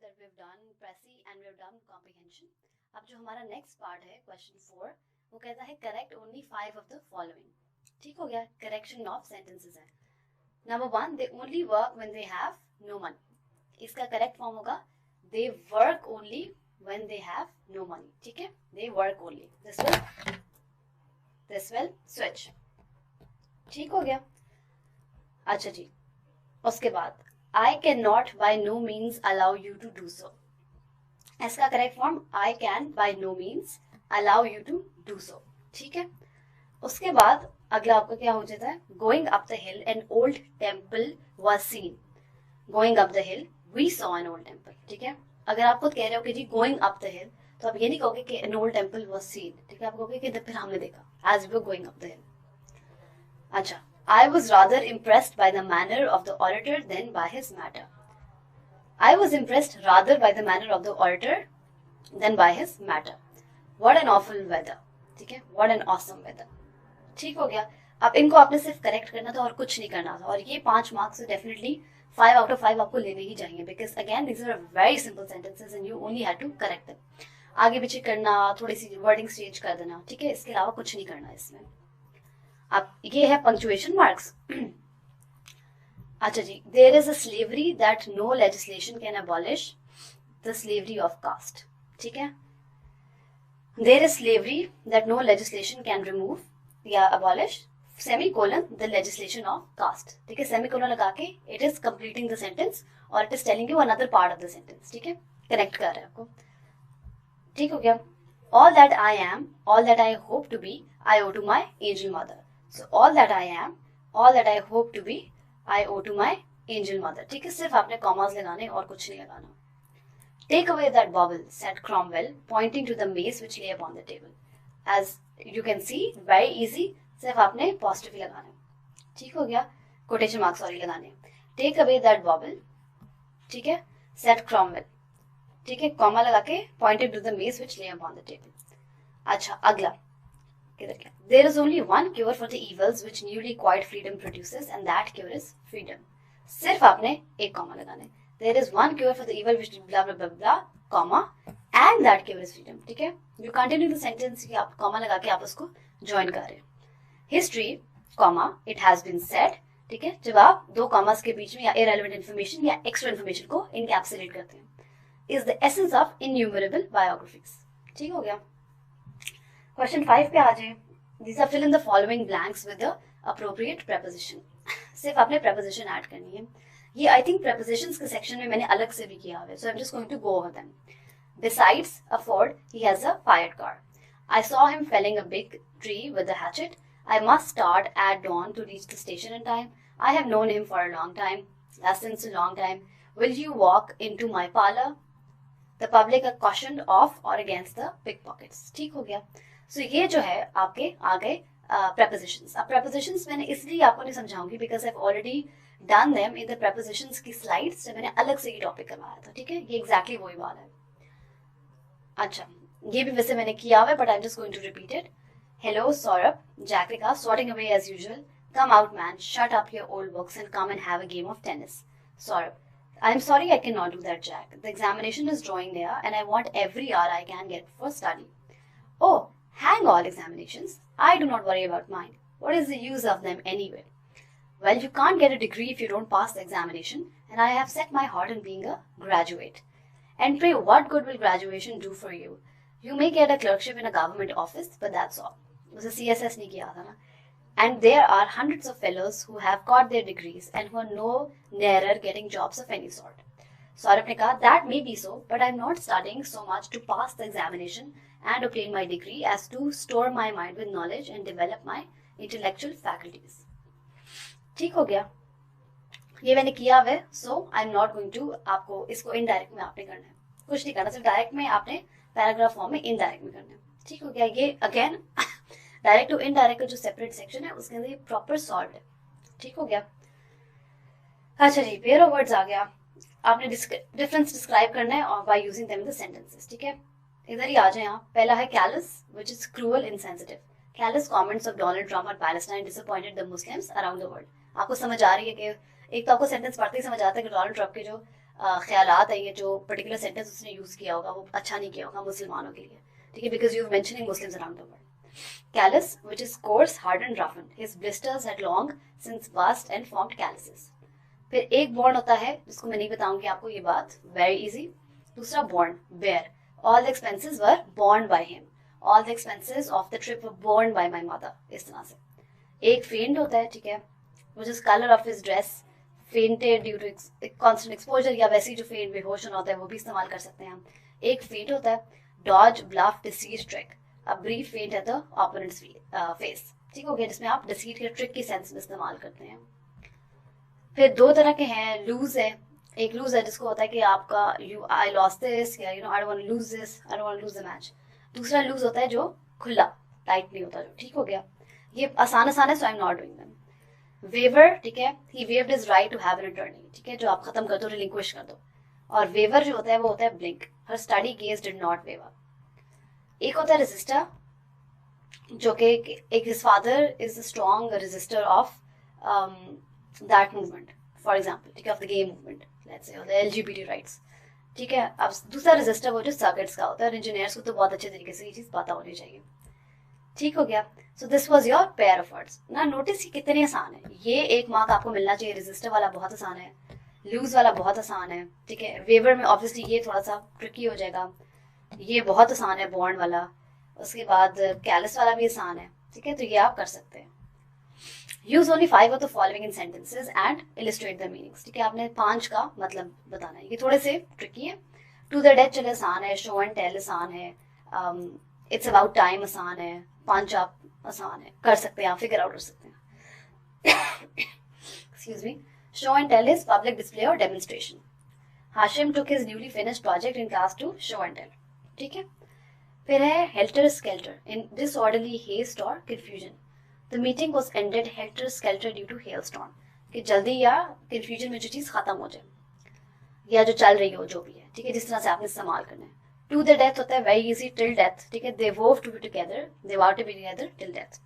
that we've done Pressy and we've done comprehension. अब जो हमारा next part है question 4, वो कहता है correct only 5 of the following. ठीक हो गया, correction of sentences है. Number 1, they only work when they have no money. इसका correct form होगा they work only when they have no money. ठीक है, they work only. This will switch. ठीक हो गया. अच्छा जी, उसके बाद I cannot by no means allow you to do so. इसका correct form I can by no means allow you to do so. ठीक है. उसके बाद अगला आपका क्या हो जाता है? Going up the hill an old temple was seen. Going up the hill we saw an old temple. ठीक है. अगर आप खुद कह रहे हो कि जी going up the hill, तो आप ये नहीं कहोगे कि an old temple was seen. ठीक है, आप कहोगे कि फिर हमने देखा as we were going up the hill. अच्छा, I was rather impressed by the manner of the orator than by his matter. I was impressed rather by the manner of the orator than by his matter. What an awful weather. ठीक है, what an awesome weather. ठीक हो गया. अब इनको आपने सिर्फ correct करना था और कुछ नहीं करना था, और ये 5 मार्क्स से डेफिनेटली 5 out of 5 आपको लेने ही चाहिए, because again this are very simple sentences and you only had to correct them. आगे पीछे करना, थोड़ी सी वर्डिंग चेंज कर देना, ठीक है, इसके अलावा कुछ नहीं करना इसमें. अब ये है पंक्चुएशन मार्क्स. अच्छा जी, there is a slavery that no legislation can abolish, the slavery of caste. ठीक है, there is slavery that no legislation can remove या abolish semicolon the legislation of caste. ठीक है, सेमीकोलन लगा के it is completing the sentence और it is telling you another part of the sentence. ठीक है, कनेक्ट कर रहे हैं आपको. ठीक हो गया. All that I am, all that I hope to be, I owe to my angel mother. So all that I am, all that I hope to be, I owe to my angel mother. ठीक है, सिर्फ आपने commas लगाने और कुछ नहीं लगाना. Take away that bauble, said Cromwell, pointing to the mace which lay upon the table. As you can see, very easy. सिर्फ आपने apostrophe लगाना. ठीक हो गया, quotation marks सॉरी लगाने. Take away that bauble, ठीक है, said Cromwell. ठीक है, कॉमा लगा के pointed to the mace which lay upon the table. अच्छा, अगला किधर क्या? There is only one cure for the evils which newly acquired freedom produces, and that cure is freedom. सिर्फ आपने एक कॉमा लगाना है. There is one cure for the evil which blah blah blah blah, comma, and that cure is freedom. ठीक है, you continue the sentence कि आप comma लगा के आप उसको join कर रहे हैं. History, comma, it has been said. ठीक है, जब आप दो कॉमास के बीच में या irrelevant information या extra information को encapsulate करते हैं, is the essence of innumerable biographies. ठीक हो गया. क्वेश्चन 5 पे आ जाए. These are fill in the following blanks with the appropriate preposition. सिर्फ आपने preposition ऐड करनी है. ये I think prepositions के सेक्शन में मैंने अलग से भी किया हुआ है, so I'm just going to go over them. Besides a Ford, he has a fired car. I saw him felling a big tree with a hatchet. I must start at dawn to reach the station in time. I have known him for a long time. Since a long time. Will you walk into my parlor? The public are cautioned off or against the pickpockets. ठीक हो गया. So ये जो है आपके आ गए prepositions. अब prepositions मैंने इसलिए आपको नहीं समझाऊंगी because I've already done them in the prepositions की slides जब मैंने अलग से ये टॉपिक करवाया था. ठीक है, ये exactly वही बात है. अच्छा, ये भी वैसे मैंने किया हुआ है but I'm just going to repeat it. Hello, Saurabh. Jack ने कहा, sorting away as usual. Come out, man. Shut up your old books and come and have a game of tennis. Saurabh, I'm sorry I cannot do that, Jack. The examination is drawing near and I want every hour I can get for study. Oh, hang all examinations. I do not worry about mine. What is the use of them anyway? Well, you can't get a degree if you don't pass the examination, and I have set my heart on being a graduate. And pray, what good will graduation do for you? You may get a clerkship in a government office, but that's all. उसे CSS नहीं किया था ना. And there are hundreds of fellows who have got their degrees and who are no nearer getting jobs of any sort. Saurabh ने कहा, that may be so, but I'm not studying so much to pass the examination and obtain my degree as to store my mind with knowledge and develop my intellectual faculties. ठीक हो गया, ये मैंने किया हुआ है. So I'm not going to आपको इसको इनडायरेक्ट में आपने करना है, कुछ नहीं करना, सिर्फ डायरेक्ट में आपने पैराग्राफ फॉर्म में इनडायरेक्ट में करना है. ठीक हो गया. ये अगेन डायरेक्ट टू इनडायरेक्ट का जो सेपरेट सेक्शन है उसके अंदर ये प्रॉपर सॉल्व है. ठीक हो गया. अच्छा जी, पेयर ऑफ वर्ड्स आ गया. आपने डिफरेंस डिस्क्राइब करना है और by using them in the sentences. ठीक है, इधर ही आ जाए आप. पहला है callus, which is cruel insensitive. Callus comments of Donald Trump on Palestine disappointed the Muslims around the world. आपको समझ आ रही है कि एक तो आपको सेंटेंस पढ़ते ही समझ आता है कि डोनाल्ड ट्रम्प के जो ख्यालात है, ये जो पर्टिकुलर सेंटेंस उसने यूज किया होगा वो अच्छा नहीं किया होगा मुसलमानों के लिए, ठीक है, because you mentioning Muslims around the world. Callus, which is coarse, hardened, roughened. His blisters had long since burst and formed calluses. फिर एक बॉर्न होता है जिसको मैं नहीं बताऊंगी आपको ये बात, वेरी इजी. दूसरा born, bear. All the expenses were borne by him. All the expenses of the trip were borne by my mother. इस तरह से. एक फेंट होता है, ठीक है, which is color of his dress, fainted due to constant exposure, या वैसे जो फेंट बेहोश होना होता है वो भी इस्तेमाल कर सकते हैं हम. एक फेंट होता है, dodge, bluff, deceit, trick. A brief feint at the opponent's face. ठीक हो गया, जिसमें आप deceit के ट्रिक की सेंस में इस्तेमाल करते हैं. फिर दो तरह के हैं. लूज है, एक लूज है जिसको होता है कि आपका आई लॉस्ट दिस, या I don't want to lose this, I don't want to lose the match. दूसरा लूज होता है जो खुला, टाइट नहीं होता जो. ठीक हो गया, ये आसान आसान है, so I am not doing them. Waiver, ठीक है, he waived his right to have an attorney, ठीक है, जो आप खत्म कर दो, रिलिंक्विश कर दो. और वेवर जो होता है वो होता है blink. Her steady gaze did not waver. एक होता है रेजिस्टर, जो कि एक his father is a strong resister of that movement, for example, ठीक है, of the gay movement, let's say, और द एलजीबीटी राइट्स. ठीक है, अब दूसरा रेजिस्टर वो जो सर्किट्स का होता है, और इंजीनियर्स को तो बहुत अच्छे तरीके से ये चीज पता होनी चाहिए. ठीक हो गया. So this was your pair of words. ना नोटिस ये कितने आसान है. ये एक मार्क आपको मिलना चाहिए. रेजिस्टर वाला बहुत आसान है, लूज वाला बहुत आसान है, ठीक है. वेवर में ऑब्वियसली ये थोड़ा सा ट्रिकी हो जाएगा, ये बहुत आसान है, बॉन्ड वाला. उसके बाद कैलस वाला भी आसान है, ठीक है, तो ये आप कर सकते हैं. Use only 5 of the following in sentences and illustrate the meanings. ठीक है, आपने 5 का मतलब बताना है. ये थोड़े से ट्रिकी है. टू द डेथ चले आसान है, शो एंड टेल आसान है, इट्स अबाउट टाइम आसान है, पंच अप आसान है, कर सकते हैं आप, फिगर आउट कर सकते हैं. Excuse me. Show and tell is public display और demonstration. Hashim took his newly finished project in class to show and tell. ठीक है. फिर है helter skelter, in disorderly haste or confusion. The meeting was ended helter skelter due to hailstorm. कि जल्दी या confusion में जो चीज खत्म हो जाए या जो चल रही हो, जो भी है, ठीक है, जिस तरह से आपने इस्तेमाल करना है. To the death होता है very easy, till death, ठीक है, they vowed to be together, they vowed to be together till death.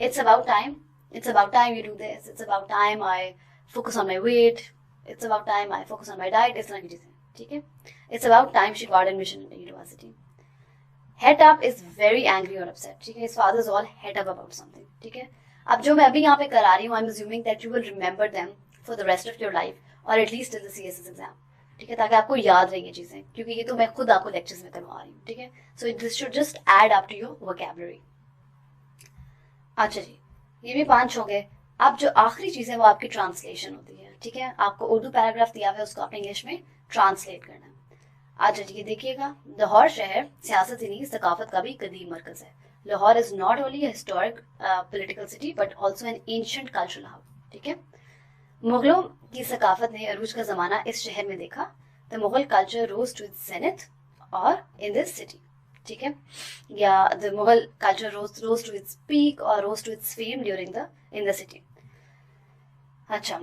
It's about time, it's about time you do this, it's about time I focus on my weight, it's about time I focus on my diet, इस तरह की चीजें. ठीक है. It's about time she got admission in the university. Head up is very angry or upset. ठीक है, his father is all head up about something. ठीक है. अब जो मैं अभी यहाँ पे करा रही हूँ, I'm assuming that you will remember them for the rest of your life, or at least till the CSS exam. ठीक है, ताकि आपको याद रहे ये चीजें, क्योंकि ये तो मैं खुद आपको लेक्चर्स में करवा रही हूँ. ठीक है, so this should just add up to your vocabulary. अच्छा जी, ये भी 5 हो गए. अब जो आखिरी चीज है वो आपकी ट्रांसलेशन होती है. ठीक है, आपको उर्दू पैराग्राफ दिया हुआ है, उसको आपने इंग्लिश में ट्रांसलेट करना है. अच्छा जी, ये देखिएगा. लाहौर शहर सियासत यानी सकाफत का भी कदीम मरकज है. Lahore is not only a historic political city but also an ancient cultural hub. ठीक है, मुगलों की सकाफत ने अरूज का जमाना इस शहर में देखा. The Mughal culture rose to its zenith और इन दिस सिटी. ठीक है, या the Mughal culture rose to its peak और rose to its fame during the in the city. अच्छा,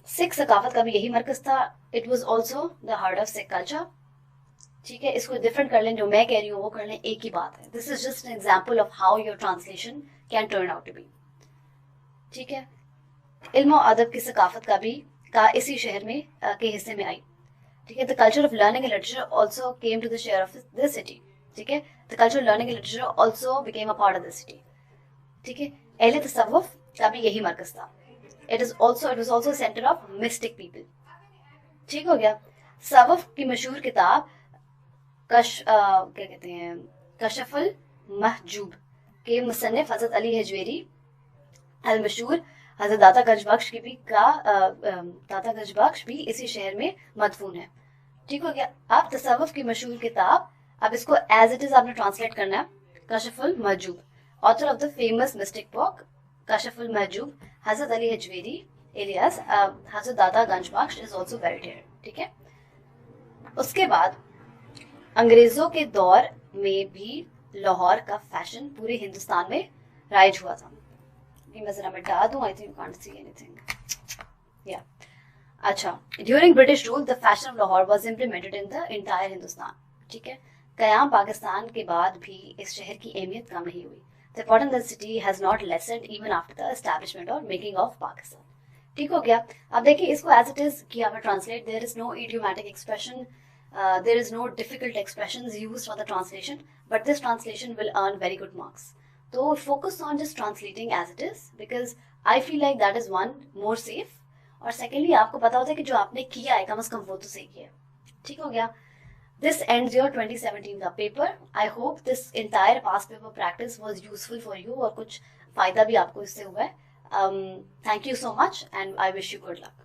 सिख सकाफत का भी यही मरकज था. It was also the heart of Sikh culture. ठीक है, इसको डिफरेंट कर लें, जो मैं कह रही हूँ वो कर लें, एक ही बात है. This is just an example of how your translation can turn out to be. ठीक है, इल्म और अदब की सकाफत का इसी शहर में के हिस्से में आई. ठीक है, the culture of learning and literature also came to the share of this city. ठीक है, the culture of learning and literature also became a part of this city. ठीक है, अहले तसव्वुफ का भी यही मरकज था. It was also a center of mystic people. ठीक हो गया. सवफ की मशहूर किताब क्या कहते हैं, कशफुल महजूब के मुसन्निफ हजरत अली हजवेरी अल मशहूर हजरत दाता गंज बख्श भी इसी शहर में मदफून है. ठीक हो गया. अब तसव्वुफ की मशहूर किताब, अब इसको एज इट इज आपने ट्रांसलेट करना है. Kashful Mahjub, author of the famous mistake book Kashful Mahjub, Hazrat Ali Hajvery alias हजरत दाता गंज बख्श इज ऑल्सो वेरी डियर. ठीक है. उसके बाद अंग्रेजों के दौर में भी लाहौर का फैशन पूरे हिंदुस्तान में राइज हुआ था. मैं जरा मिटा दूं, I think you can't see anything. या अच्छा, during British rule the fashion of Lahore was implemented in the entire Hindustan. ठीक है, कयाम पाकिस्तान के बाद भी इस शहर की अहमियत कम नहीं हुई. The importance of the city has not lessened even after the establishment or making of Pakistan. ठीक हो गया. अब देखिए इसको एज इट इज किया हुआ translate. There is no idiomatic expression, there is no difficult expressions used for the translation, but this translation will earn very good marks. So focus on just translating as it is, because I feel like that is one more safe. और secondly आपको पता होता है कि जो आपने किया है कम से कम वो तो सही किया. ठीक हो गया. This ends your 2017 का paper. I hope this entire past paper practice was useful for you और कुछ फायदा भी आपको इससे हुआ है. Thank you so much and I wish you good luck.